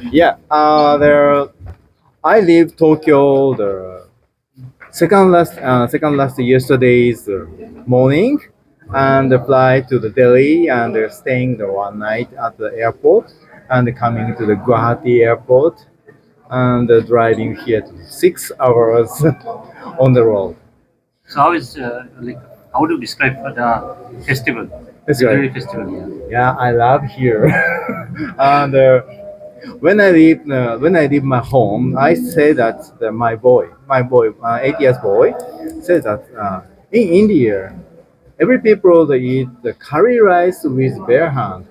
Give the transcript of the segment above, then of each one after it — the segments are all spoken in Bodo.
Yeah, there. I leave Tokyo the second last yesterday's morning, and fly to the Delhi and staying the one night at the airport, and coming to the Guwahati airport and driving here to 6 hours on the road. So how is how do you describe the festival, That's literary right. festival? Yeah. Yeah, I love here. And when I leave my home, I say that my boy, 8 years boy, says that in India, every people they eat the curry rice with bare hand.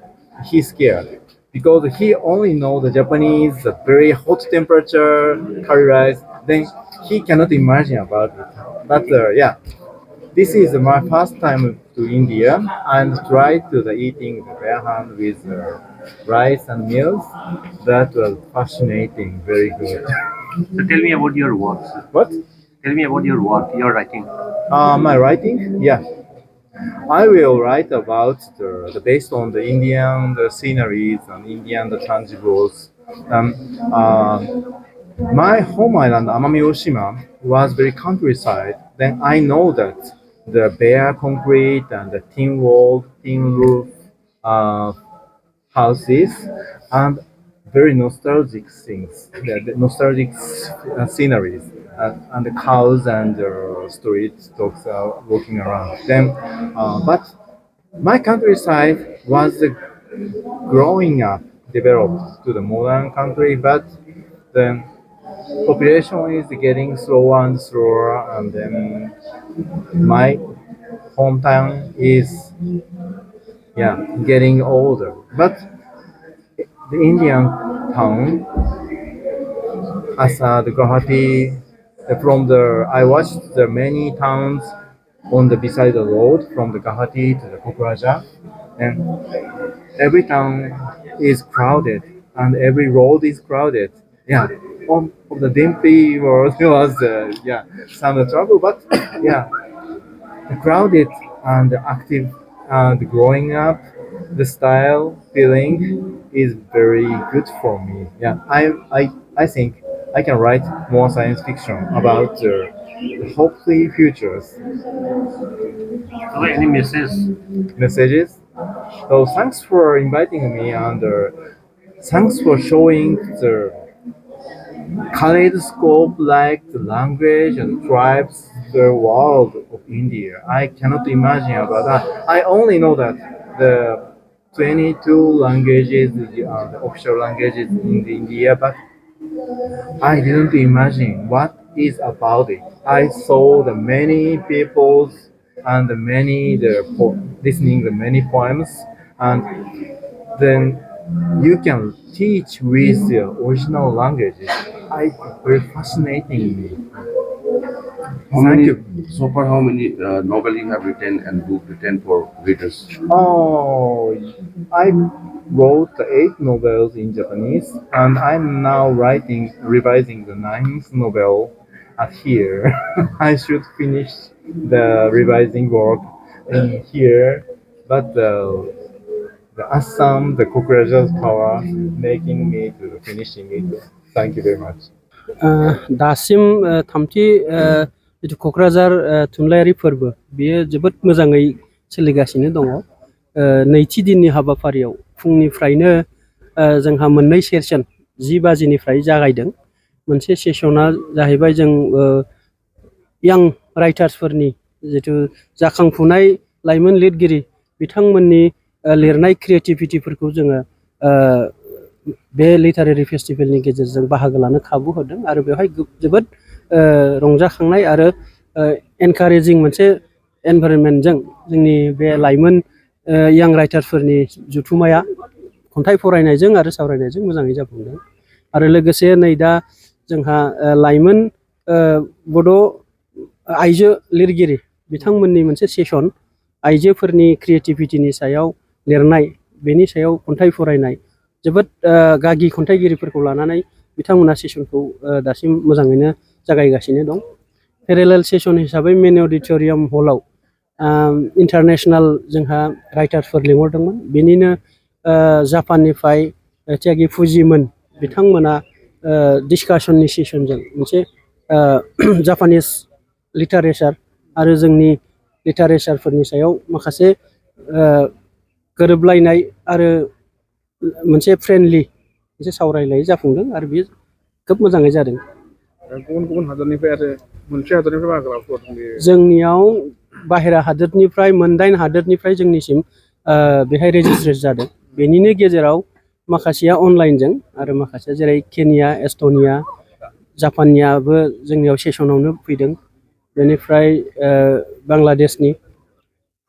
He's scared because he only know the Japanese the very hot temperature curry rice. Then he cannot imagine about it. But yeah, this is my first time to India and try to the eating the bare hand with rice and meals. That was fascinating, very good. So tell me about your work. What? Tell me about your work, your writing. My writing? Yeah, I will write about based on the Indian the sceneries and Indian the tangibles. Um, my home island Amami Oshima was very countryside. Then I know that the bare concrete and the tin wall, tin roof uh, houses and very nostalgic things, the nostalgic sceneries, and the cows and the street dogs are walking around. Then, but my countryside was growing up, developed to the modern country, but the population is getting slower and slower, and then my hometown is yeah getting older. But the Indian town, as the Guwahati, from the I watched the many towns on the beside the road from the Guwahati to the Kokraja, and every town is crowded and every road is crowded. Yeah, on of the Dimpy was yeah some trouble, but yeah, the crowded and active and growing up, the style feeling is very good for me. Yeah, I think I can write more science fiction about the hopefully futures So any message? messages. So thanks for inviting me and thanks for showing the kaleidoscope like the language and tribes the world of India. I cannot imagine about that. I only know that the 22 languages are the official languages in the India, but I didn't imagine what is about it. I saw the many peoples and the many listening the many poems, and then you can teach with the original languages. I very fascinating me. How Thank many you. so far? How many novel you have written and book written for readers? Oh, I wrote the 8 novels in Japanese, and I'm now revising the ninth novel at here. I should finish the revising work in here, but the Assam, the Kokraja's power, making me to finishing it. Thank you very much. दासिम थामथि जिथु क'क्राझार थुनलाइयारि फोरबो बेयो जोबोद मोजाङै सोलिगासिनो दङ। नैथि दिननि हाबाफारियाव फुंनिफ्रायनो जोंहा मोननै सेसन 10 बाजिनिफ्राय जागायदों। मोनसे सेसना जाहैबाय जों यां राइटार्सफोरनि जिथु जाखांफुनाय लाइमोन लिरगिरि बिथांमोननि लिरनाय क्रिएटिभिटिफोरखौ जोङो बे लिटारेरि फेस्टिभेलनि गेजेरजों बाहागो लानो खाबु होदों आरो बेवहाय जोबोद रंजाखांनाय आरो एनकारेजिं मोनसे एनभाइरनमेन्टजों जोंनि बे लाइमोन यां राइटारफोरनि जुथुमाया खन्थाइ फरायनायजों आरो सावरायनायजों मोजाङै जाफुंदों। आरो लोगोसे नै दा जोंहा लाइमोन बड' आइजो लिरगिरि बिथांमोननि मोनसे सेसन आइजोफोरनि क्रिएटिभिटिनि सायाव लिरनाय बेनि सायाव खन्थाइ फरायनाय जोबोद गागि खन्थाइगिरिफोरखौ लानानै बिथांमोना सेसनखौ दासिम मोजाङैनो जागायगासिनो दं। पेरेलेल सेसन हिसाबै मेन अडिटोरियाम हलाव इन्टारनेशनेल जोंहा राइटार्सफोर लिंहरदोंमोन। बेनिनो जापाननिफ्राय त्यागि फुजिमोन बिथांमोना डिसकाशननि सेसनजों मोनसे जापानिस लिटारेचार आरो जोंनि लिटारेचारफोरनि सायाव माखासे गोरोबलायनाय आरो मोनसे फ्रेन्डलि मोनसे सावरायलाय जाफुंदों आरो बेयो खोब मोजाङै जादों। गुबुन गुबुन हादरनिफ्राय आरो मोनसे हादरनिफ्राय बाहागो लाफैदों बेयो जोंनियाव बाहेरा हादोरनिफ्राय 9 हादोरनिफ्राय जोंनिसिम बेहाय रेजिस्ट्रेसन जादों। बेनिनो गेजेराव माखासेया अनलाइनजों आरो माखासेया जेरै केनिया, एस्ट'निया, जापाननियाबो जोंनियाव सेसनावनो फैदों। बेनिफ्राय बांलादेशनि,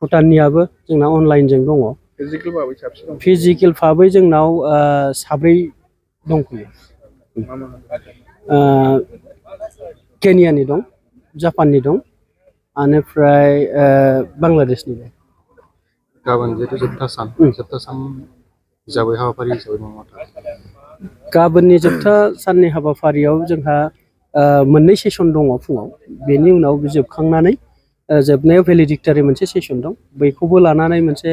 भुटाननियाबो जोंना अनलाइनजों दङ। फिजिकेल भाबै साबसिन दं। फिजिकेल भाबै जोंनाव 7 दंफैयो। मा मा हादर? केनियानि दं, जापाननि दं, बेनिफ्राय बांलादेशनि दं। गाबोन जिहेतु जोबथा सान हिसाबै हाबाफारि हिसाबै मा गाबोननि जोबथा साननि हाबाफारियाव जोंहा मोननै सेसन दङ फुङाव। बेनि उनाव जोबखांनानै जोबनायाव भेलिडिक्टरि मोनसे सेसन दं। बैखौबो लानानै मोनसे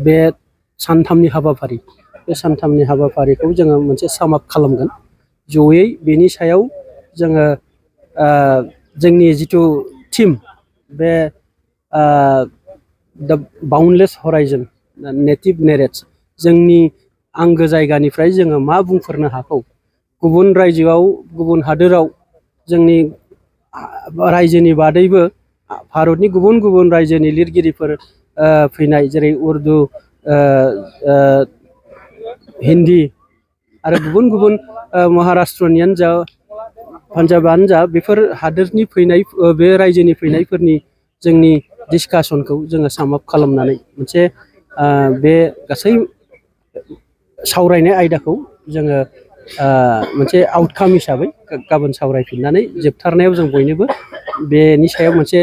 बे सानथामनि हाबाफारि, बे सानथामनि हाबाफारिखौ जोङो मोनसे सामाप खालामगोन जयै। बेनि सायाव जोङो जोंनि जिथु टिम, बे दा बाउन्डलेस हराइजन नेटिभ नेरेट्स, जोंनि आंगो जायगानिफ्राय जोङो मा बुंफोरनो हागौ, गुबुन रायजोआव, गुबुन हादोराव, जोंनि रायजोनि बादैबो भारतनि गुबुन गुबुन रायजोनि लिरगिरिफोर फैनाय, जेरै उर्दु, हिन्दी आरो गुबुन गुबुन महाराष्ट्रनियानो जा, पान्जाबानो जा, बेफोर हादोरनि फैनाय, बे रायजोनि फैनायफोरनि जोंनि डिसकासनखौ जोङो सामाप खालामनानै मोनसे बे गासै सावरायनाय आयदाखौ जोङो मोनसे आउटकाम हिसाबै गाबोन सावरायफिननानै जोबथारनायाव जों बयनोबो बेनि सायाव मोनसे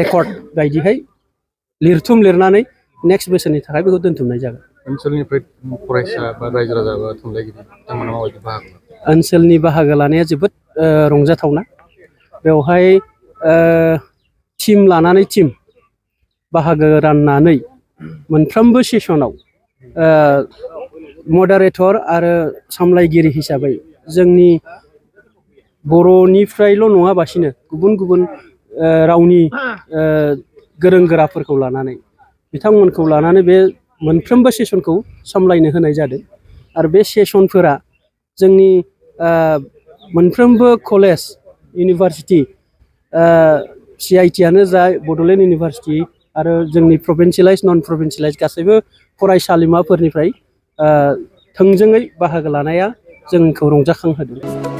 रेकर्ड बायदिहाय लिरथुम लिरनानै नेक्स्ट बोसोरनि थाखाय बेखौ दोनथुमनाय जागोन। ओनसोलनिफ्राय फरायसा बा रायजो राजा बा थुनलाइगिरि बिथांमोना माबायदि बाहागो लादों? ओनसोलनि बाहागो लानाया जोबोद रंजाथावना। बेवहाय टिम लानानै टिम बाहागो राननानै मोनफ्रोमबो सेसनाव मडारेटर आरो सामलायगिरि हिसाबै जोंनि बर'निफ्रायल' नङाबासिनो गुबुन गुबुन रावनि गोरों गोराफोरखौ लानानै, बिथांमोनखौ लानानै बे मोनफ्रोमबो सेसनखौ सामलायनो होनाय जादों। आरो बे सेसनफोरा जोंनि मोनफ्रोमबो कलेज, इउनिभारसिटि, CITआनो जा, बड'लेण्ड इउनिभारसिटि आरो जोंनि प्रभिन्सियेलाइज, नन प्रभिन्सियेलाइज गासैबो फरायसालिमाफोरनिफ्राय थोंजोङै बाहागो लानाया जोंखौ रंजाखांहोदों।